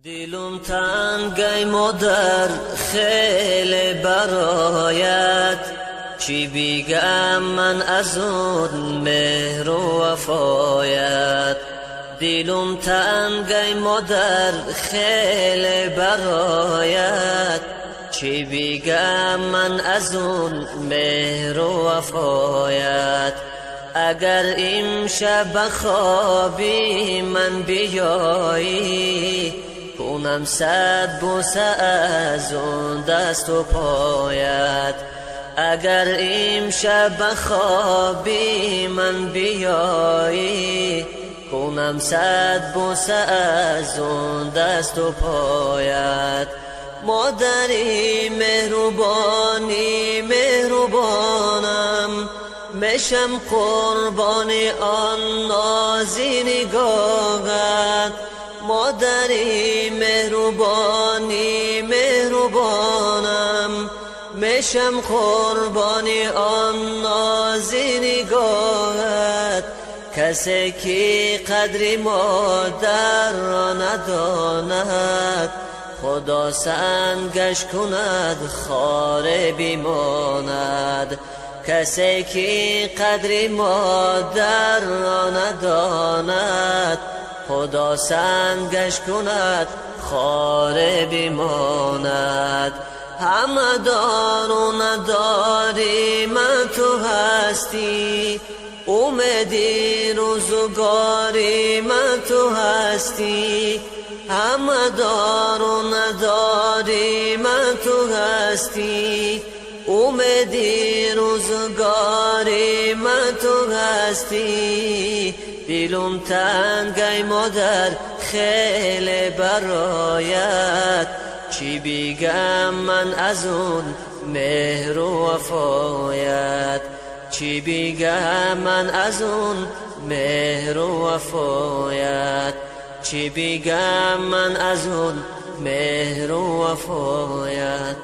دلم تنگی مادر خیلی برایت، چی بگم من از اون مهر و وفایت. دلم تنگی مادر خیلی برایت، چی بگم من از اون مهر و وفایت. اگر امشب خوابی من بیایی، کنم صد بوسه از اون دست و پایت. اگر امشب خوابی من بیایی، کنم صد بوسه از اون دست و پایت. مادری مهربانی مهربانم، میشم قربان آن نازی نگاهت. مادری مهربانی مهربانم، میشم قربان آن نازی نگاهت. کسی که قدر مادر را نداند، خدا سنگش کند خار بماند. کسی که قدر مادر را نداند، خدا سنگش کند خار بماند. همه دار و نداری من تو هستی، امیدی روزگاری من تو هستی. همه دار و نداری من تو هستی، امیدی روزگاری من تو هستی. دلم تنگی مادر خیلی برایت، چی بگم من از اون مهر و وفایت. چی بگم من از اون مهر و وفایت. چی بگم من از اون مهر و وفایت.